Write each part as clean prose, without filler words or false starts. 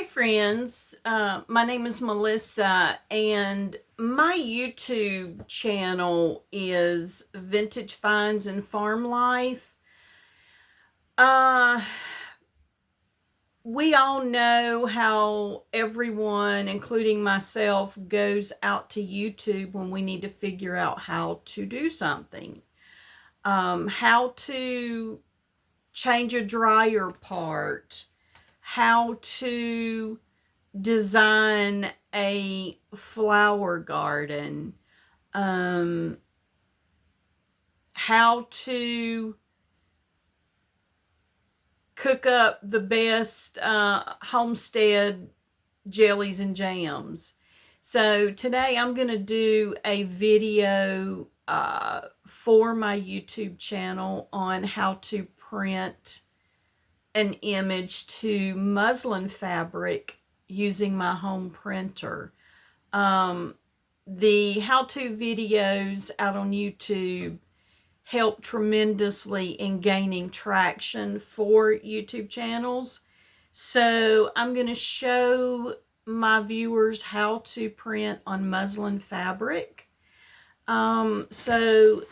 Hi friends, my name is Melissa and my YouTube channel is Vintage Finds and Farm Life. Uh, we all know how everyone, including myself, goes out to YouTube when we need to figure out how to do something. How to change a dryer part, how to design a flower garden, how to cook up the best homestead jellies and jams. So today I'm going to do a video for my YouTube channel on how to print an image to muslin fabric using my home printer. The how-to videos out on YouTube help tremendously in gaining traction for YouTube channels. So I'm going to show my viewers how to print on muslin fabric. So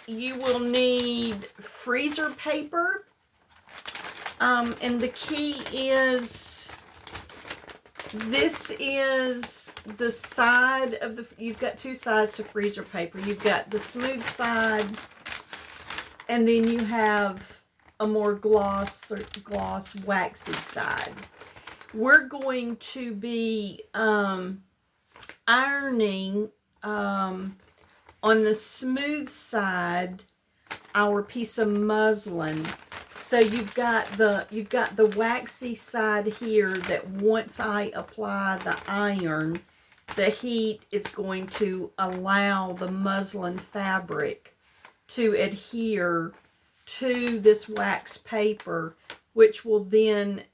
you will need freezer paper. And the key is, this is the side of the, you've got two sides to freezer paper. You've got the smooth side, and then you have a more gloss waxy side. We're going to be ironing on the smooth side our piece of muslin. So you've got the waxy side here that once I apply the iron, the heat is going to allow the muslin fabric to adhere to this wax paper, which will then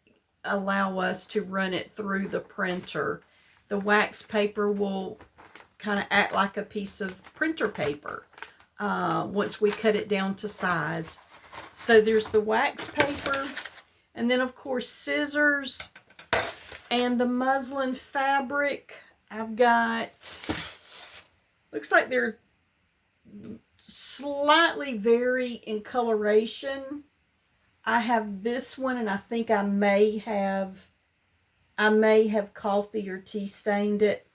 allow us to run it through the printer. The wax paper will kind of act like a piece of printer paper once we cut it down to size. So there's the wax paper, and then of course scissors, and the muslin fabric. I've got, looks like they're slightly vary in coloration. I have this one, and I think I may have coffee or tea stained it.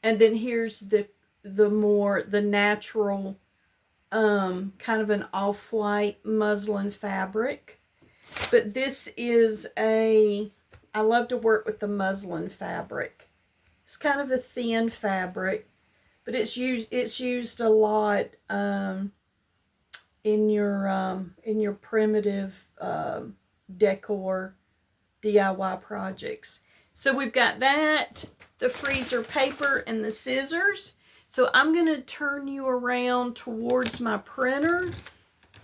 And then here's the natural kind of an off-white muslin fabric. But this is I love to work with the muslin fabric. It's kind of a thin fabric, but it's used a lot in your primitive decor DIY projects. So we've got that, the freezer paper, and the scissors. So I'm going to turn you around towards my printer,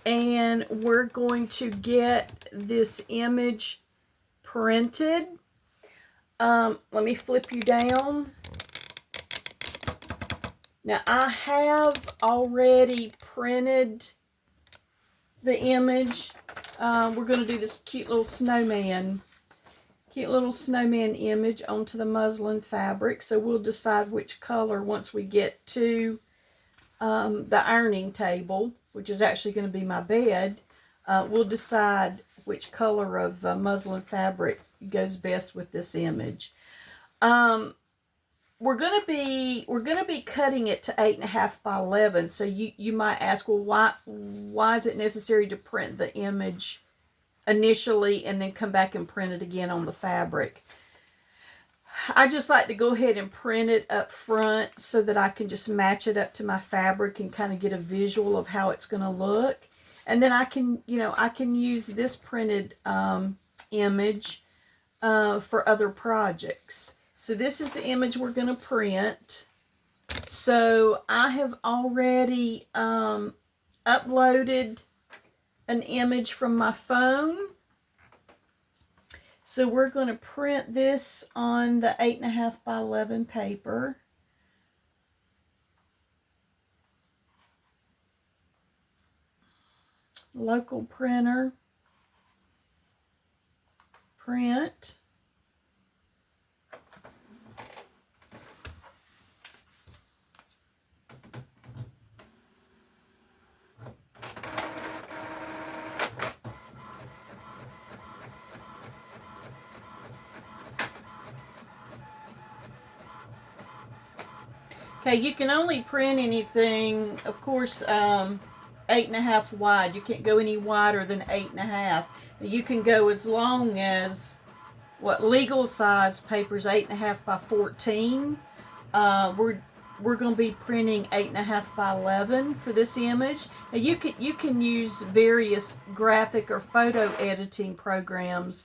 and we're going to get this image printed. Let me flip you down. Now I have already printed the image. We're going to do this cute little snowman image onto the muslin fabric. So we'll decide which color once we get to the ironing table, which is actually going to be my bed. We'll decide which color of muslin fabric goes best with this image. We're gonna be cutting it to 8.5 by 11. So you might ask, well, why is it necessary to print the image initially and then come back and print it again on the fabric? I just like to go ahead and print it up front so that I can just match it up to my fabric and kind of get a visual of how it's going to look. And then I can use this printed image for other projects. So this is the image we're going to print. So I have already uploaded an image from my phone. So we're going to print this on the 8.5 by 11 paper. Local printer. Print. Okay, you can only print anything, of course, 8.5 wide. You can't go any wider than 8.5. You can go as long as what legal size paper's 8.5 by 14. We're going to be printing 8.5 by 11 for this image. Now you can use various graphic or photo editing programs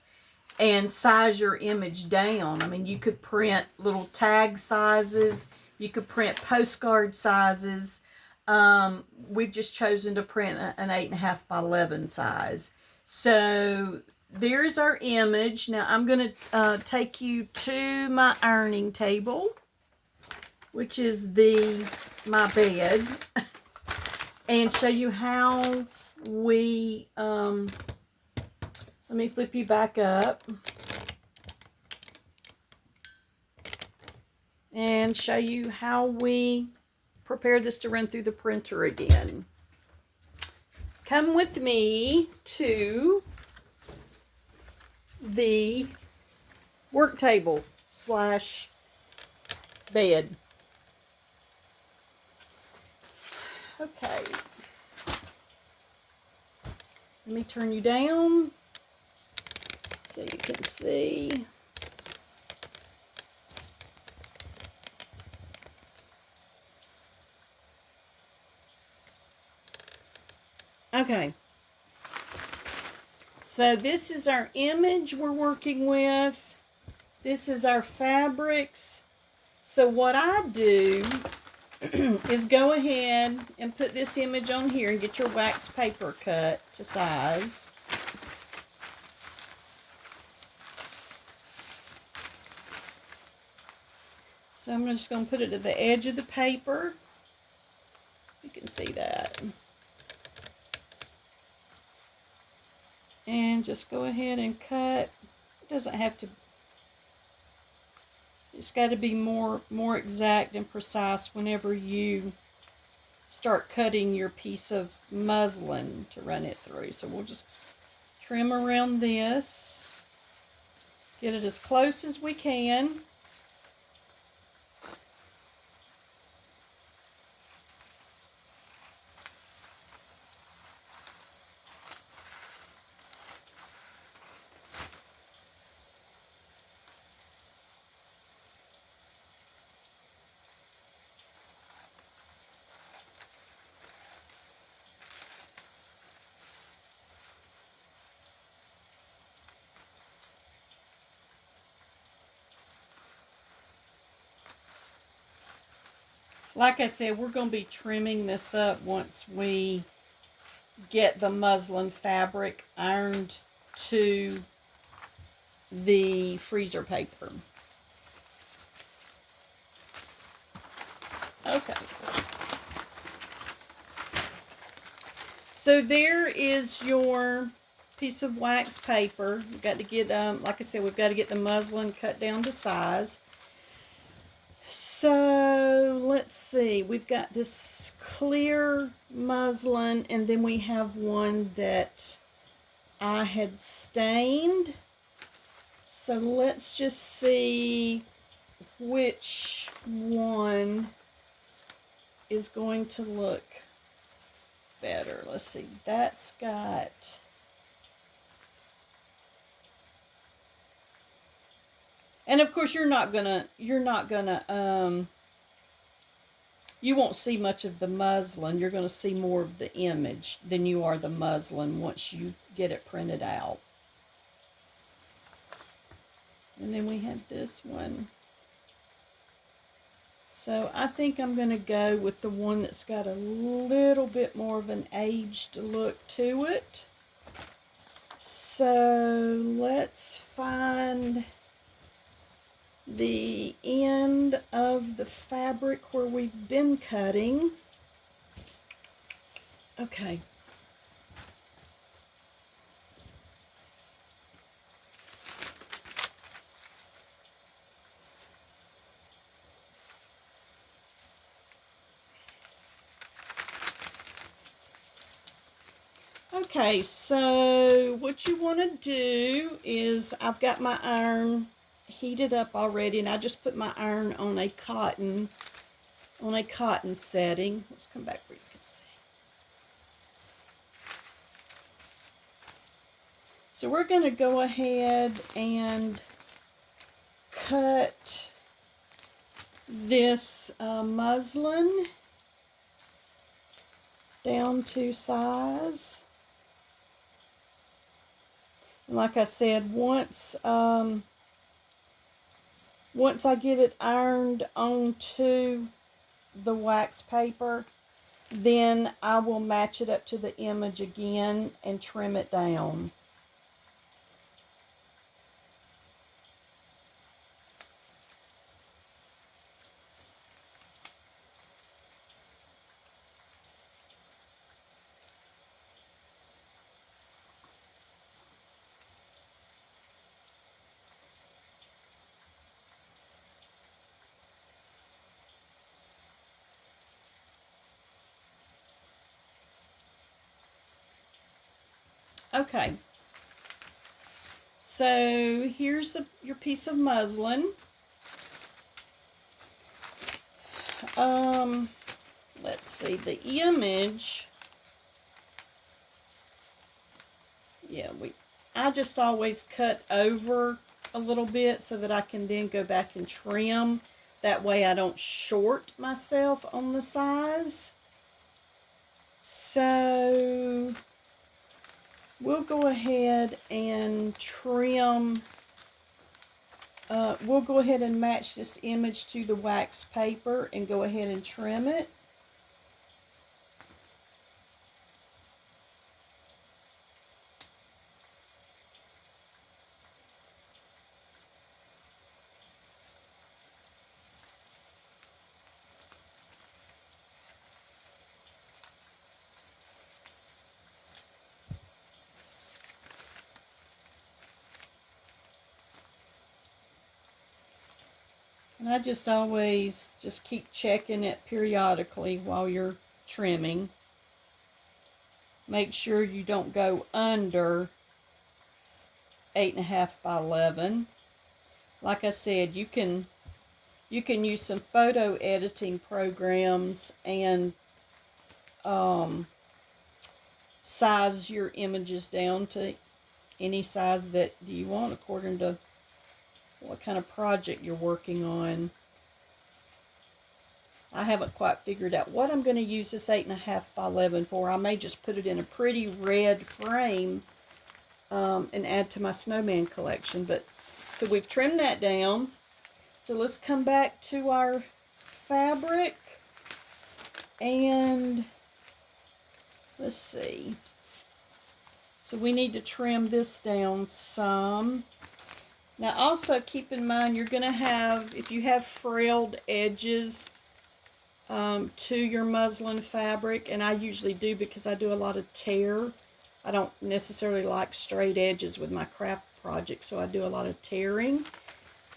and size your image down. I mean, you could print little tag sizes. You could print postcard sizes. We've just chosen to print an 8.5 by 11 size. So there's our image. Now I'm going to take you to my ironing table, which is my bed, and show you how we, let me flip you back up and show you how we prepare this to run through the printer again. Come with me to the work table slash bed. Okay. Let me turn you down so you can see. Okay. So this is our image we're working with. This is our fabrics. So what I do is go ahead and put this image on here and get your wax paper cut to size. So I'm just going to put it at the edge of the paper. You can see that. And just go ahead and cut. It doesn't have to, it's got to be more exact and precise whenever you start cutting your piece of muslin to run it through. So we'll just trim around this, get it as close as we can. Like I said, we're going to be trimming this up once we get the muslin fabric ironed to the freezer paper. Okay. So there is your piece of wax paper. We've got to get, like I said, we've got to get the muslin cut down to size. So let's see, we've got this clear muslin, and then we have one that I had stained. So let's just see which one is going to look better. Let's see, that's got, and of course, you won't see much of the muslin. You're going to see more of the image than you are the muslin once you get it printed out. And then we had this one. So I think I'm going to go with the one that's got a little bit more of an aged look to it. So let's find the end of the fabric where we've been cutting. Okay. Okay, so what you want to do is, I've got my iron heated up already, and I just put my iron on a cotton on a cotton setting. Let's come back where you can see. So we're going to go ahead and cut this muslin down to size. And like I said, once I get it ironed onto the wax paper, then I will match it up to the image again and trim it down. Okay, so here's your piece of muslin. Let's see, the image. Yeah, I just always cut over a little bit so that I can then go back and trim. That way I don't short myself on the size. So we'll go ahead and trim. We'll go ahead and match this image to the wax paper and go ahead and trim it. And I just always just keep checking it periodically while you're trimming. Make sure you don't go under 8.5 by 11. Like I said, you can use some photo editing programs and size your images down to any size that you want according to what kind of project you're working on. I haven't quite figured out what I'm going to use this 8.5 by 11 for. I may just put it in a pretty red frame and add to my snowman collection. But so we've trimmed that down. So let's come back to our fabric and let's see. So we need to trim this down some. Now also keep in mind you're going to have, if you have frayed edges to your muslin fabric, and I usually do because I do a lot of tear. I don't necessarily like straight edges with my craft project, so I do a lot of tearing.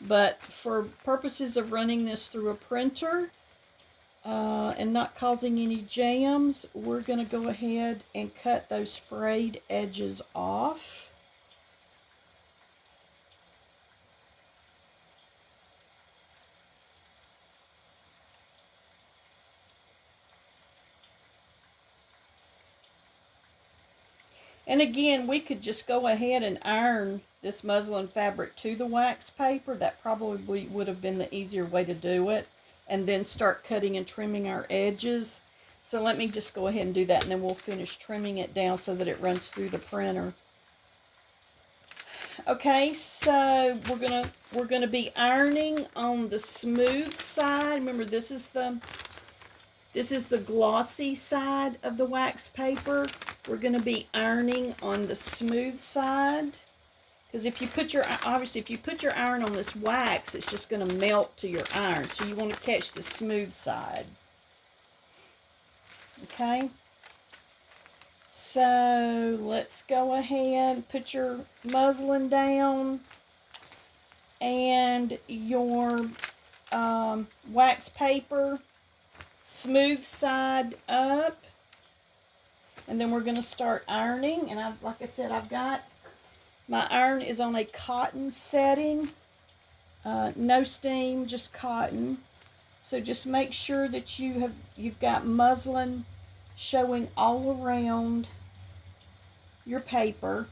But for purposes of running this through a printer and not causing any jams, we're going to go ahead and cut those frayed edges off. And again, we could just go ahead and iron this muslin fabric to the wax paper. That probably would have been the easier way to do it. And then start cutting and trimming our edges. So let me just go ahead and do that, and then we'll finish trimming it down so that it runs through the printer. Okay, so we're gonna be ironing on the smooth side. Remember, this is the glossy side of the wax paper. We're going to be ironing on the smooth side. Because if you put your iron on this wax, it's just going to melt to your iron. So you want to catch the smooth side. Okay. So let's go ahead, put your muslin down and your wax paper, smooth side up. And then we're going to start ironing. And like I said, I've got my iron is on a cotton setting. No steam, just cotton. So just make sure that you've got muslin showing all around your paper,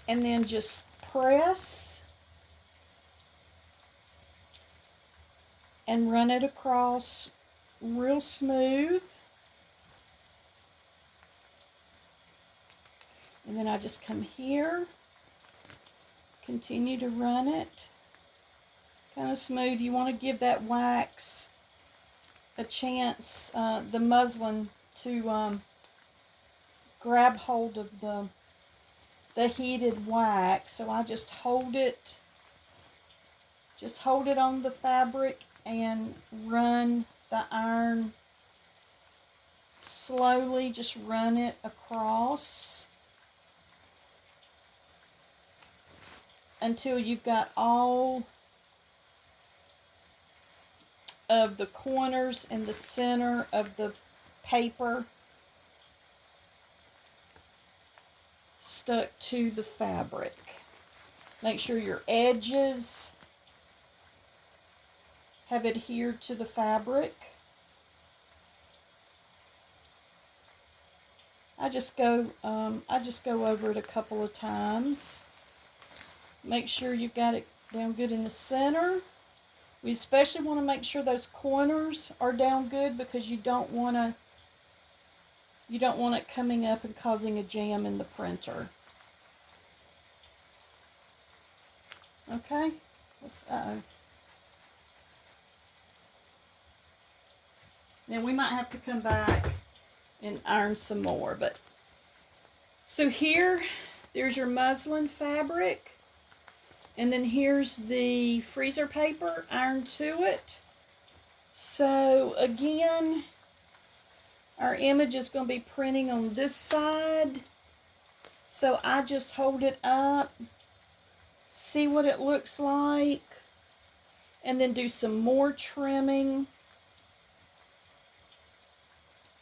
and then just press and run it across real smooth. And then I just come here, continue to run it kind of smooth. You want to give that wax a chance, the muslin, to grab hold of the heated wax. So I just hold it on the fabric and run the iron slowly. Just run it across until you've got all of the corners and the center of the paper stuck to the fabric. Make sure your edges have adhered to the fabric. I just go over it a couple of times. Make sure you've got it down good in the center. We especially want to make sure those corners are down good, because you don't want it coming up and causing a jam in the printer. Okay? Then we might have to come back and iron some more. But so there's your muslin fabric. And then here's the freezer paper ironed to it. So again, our image is going to be printing on this side. So I just hold it up, see what it looks like, and then do some more trimming.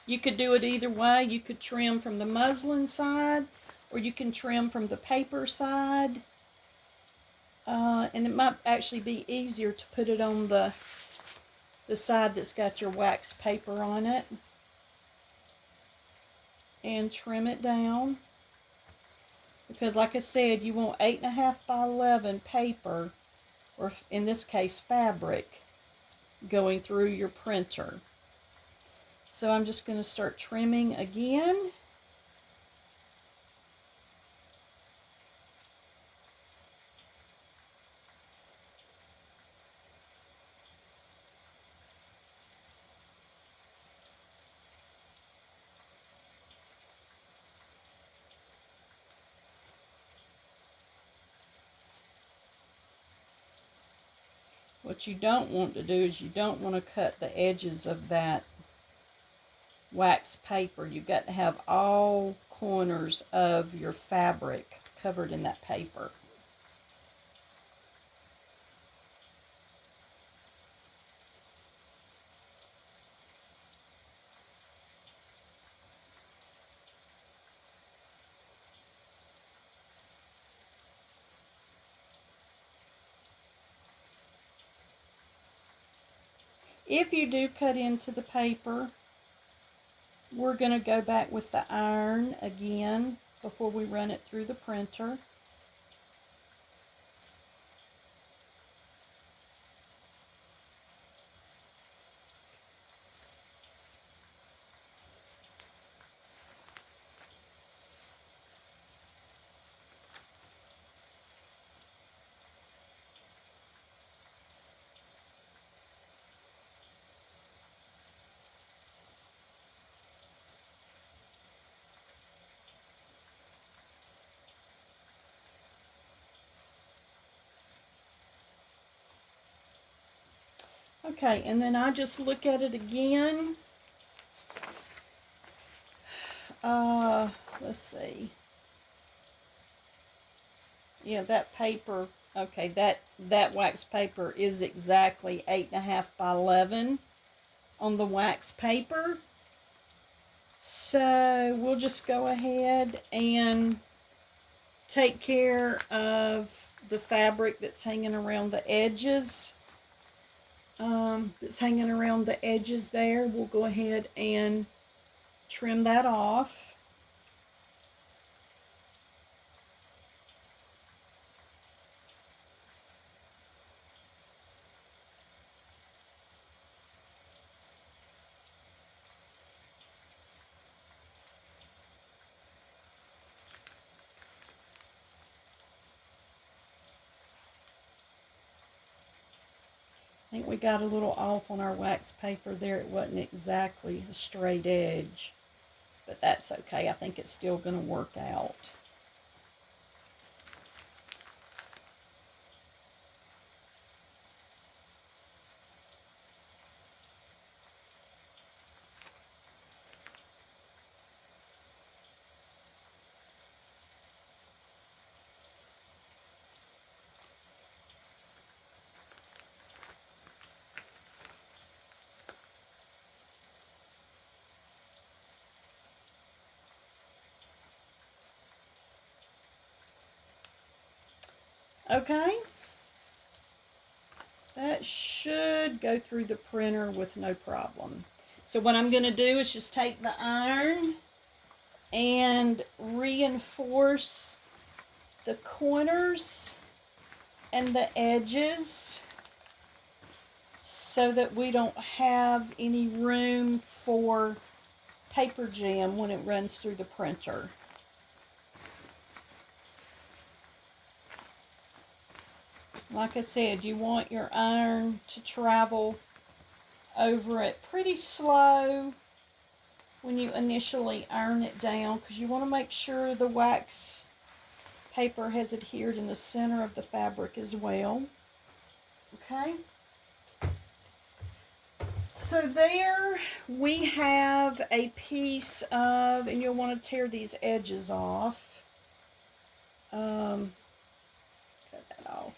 You could do it either way. You could trim from the muslin side, or you can trim from the paper side. And it might actually be easier to put it on the side that's got your wax paper on it, and trim it down. Because like I said, you want 8.5 by 11 paper, or in this case fabric, going through your printer. So I'm just going to start trimming again. What you don't want to do is you don't want to cut the edges of that wax paper. You've got to have all corners of your fabric covered in that paper. If you do cut into the paper, we're going to go back with the iron again before we run it through the printer. Okay, and then I just look at it again. Let's see. Yeah, that paper, okay, that wax paper is exactly 8.5 by 11 on the wax paper. So we'll just go ahead and take care of the fabric that's hanging around the edges. that's hanging around the edges there. We'll go ahead and trim that off. I think we got a little off on our wax paper there. It wasn't exactly a straight edge, but that's okay. I think it's still going to work out. Okay, that should go through the printer with no problem. So what I'm going to do is just take the iron and reinforce the corners and the edges so that we don't have any room for paper jam when it runs through the printer. Like I said, you want your iron to travel over it pretty slow when you initially iron it down, because you want to make sure the wax paper has adhered in the center of the fabric as well. Okay. So there we have a piece of, and you'll want to tear these edges off. Cut that off.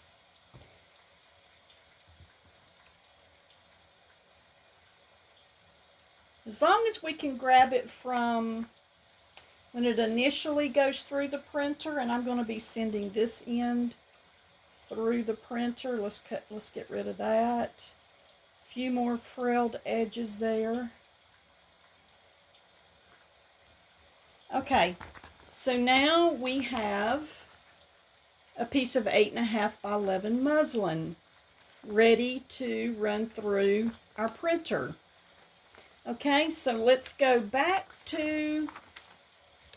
As long as we can grab it from when it initially goes through the printer, and I'm going to be sending this end through the printer. Let's get rid of that. A few more frilled edges there. Okay, so now we have a piece of 8.5 by 11 muslin ready to run through our printer. Okay, so let's go back to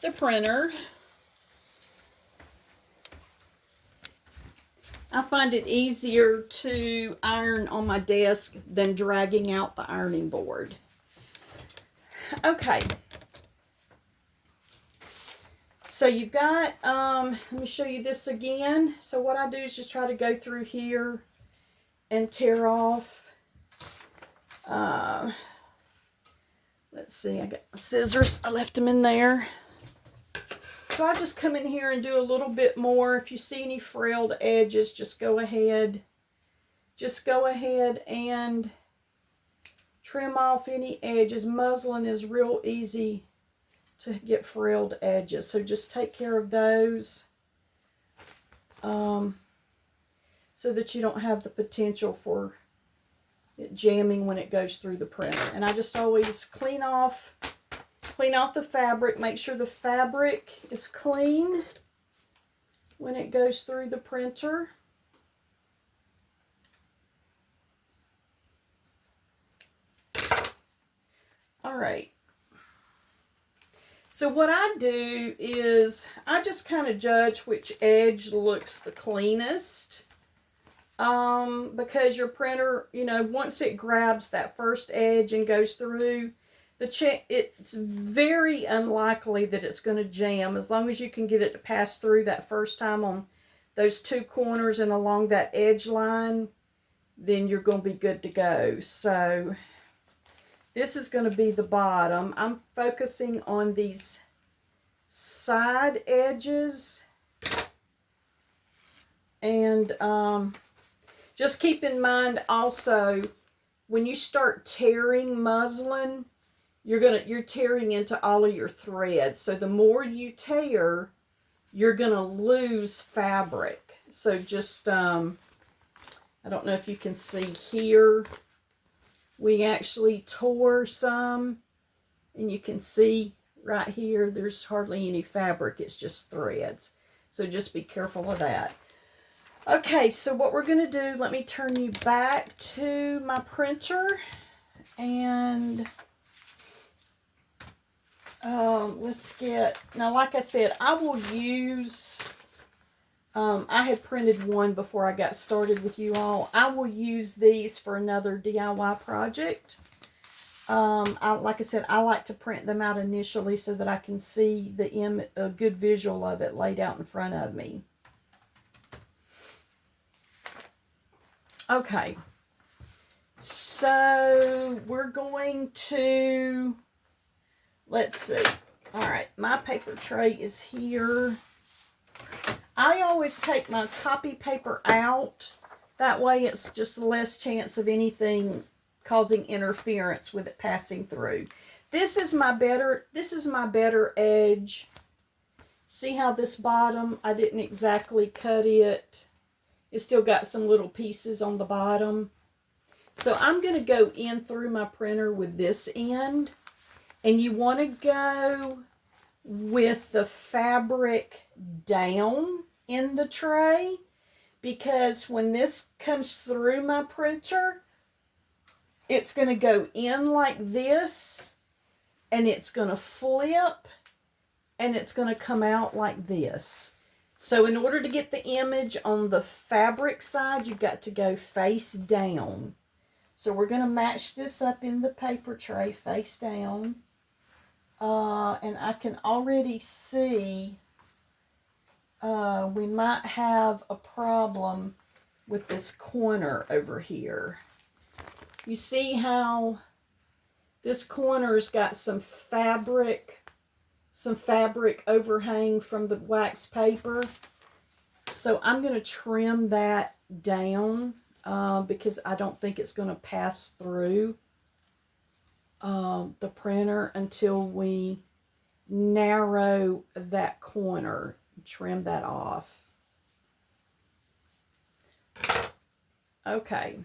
the printer. I find it easier to iron on my desk than dragging out the ironing board. Okay. So you've got, let me show you this again. So what I do is just try to go through here and tear off. Let's see, I got my scissors. I left them in there. So I just come in here and do a little bit more. If you see any frilled edges, just go ahead. Just go ahead and trim off any edges. Muslin is real easy to get frilled edges. So just take care of those so that you don't have the potential for it jamming when it goes through the printer. And I just always clean off the fabric. Make sure the fabric is clean when it goes through the printer. All right. So what I do is I just kind of judge which edge looks the cleanest. Because your printer, you know, once it grabs that first edge and goes through, it's very unlikely that it's going to jam as long as you can get it to pass through that first time on those two corners and along that edge line, then you're going to be good to go. So this is going to be the bottom. I'm focusing on these side edges, and just keep in mind also, when you start tearing muslin, you're tearing into all of your threads. So the more you tear, you're gonna lose fabric. So just I don't know if you can see here, We actually tore some, and you can see right here, there's hardly any fabric. It's just threads. So just be careful of that. Okay, so what we're going to do, let me turn you back to my printer. And let's get, now like I said, I will use, I had printed one before I got started with you all. I will use these for another DIY project. Like I said, I like to print them out initially so that I can see a good visual of it laid out in front of me. Okay, so we're going to, let's see. All right, my paper tray is here. I always take my copy paper out. That way it's just less chance of anything causing interference with it passing through. This is my better edge. See how this bottom, I didn't exactly cut it. It's still got some little pieces on the bottom. So I'm going to go in through my printer with this end. And you want to go with the fabric down in the tray, because when this comes through my printer, it's going to go in like this, and it's going to flip, and it's going to come out like this. So in order to get the image on the fabric side, you've got to go face down. So we're going to match this up in the paper tray face down. And I can already see we might have a problem with this corner over here. You see how this corner's got some fabric overhang from the wax paper. So I'm going to trim that down because I don't think it's going to pass through the printer until we narrow that corner, trim that off. Okay.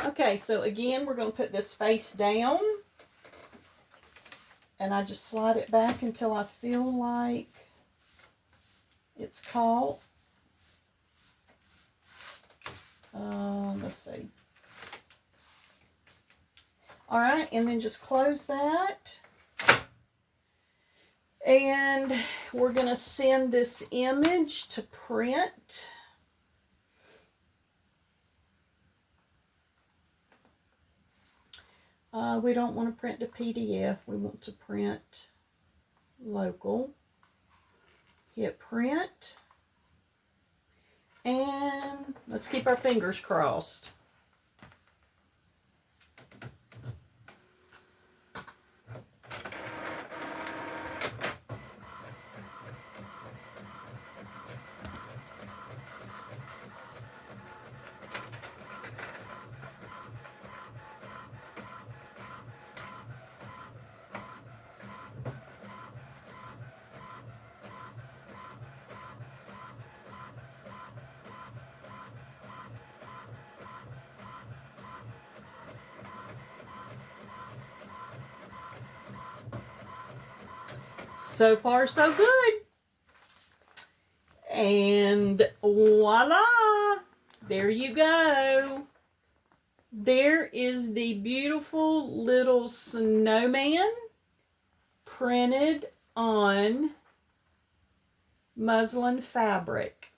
Okay, so again, we're going to put this face down. And I just slide it back until I feel like it's caught. Let's see. All right, and then just close that. And we're going to send this image to print. We don't want to print to PDF. We want to print local. Hit print. And let's keep our fingers crossed. So far, so good. And voila! There you go. There is the beautiful little snowman printed on muslin fabric.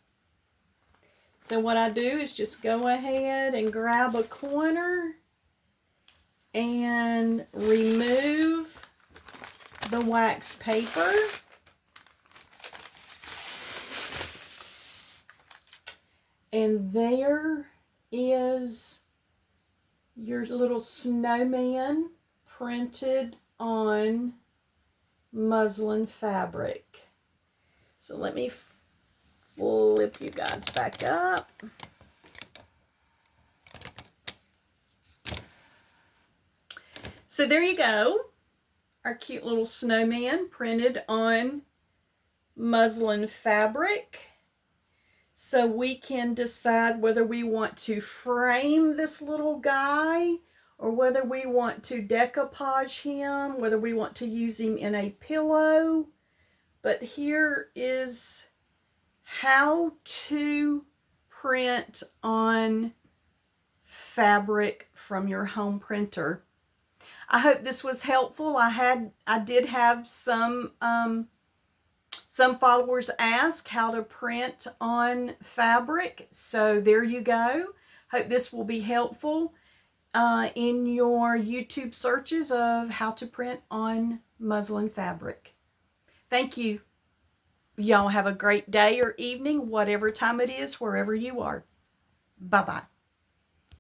So what I do is just go ahead and grab a corner and remove the wax paper. And there is your little snowman printed on muslin fabric. So let me flip you guys back up. So there you go. Our cute little snowman printed on muslin fabric, so we can decide whether we want to frame this little guy or whether we want to decoupage him, whether we want to use him in a pillow. But here is how to print on fabric from your home printer. I hope this was helpful. I did have some followers ask how to print on fabric, so there you go. Hope this will be helpful in your YouTube searches of how to print on muslin fabric. Thank you. Y'all have a great day or evening, whatever time it is, wherever you are. Bye-bye.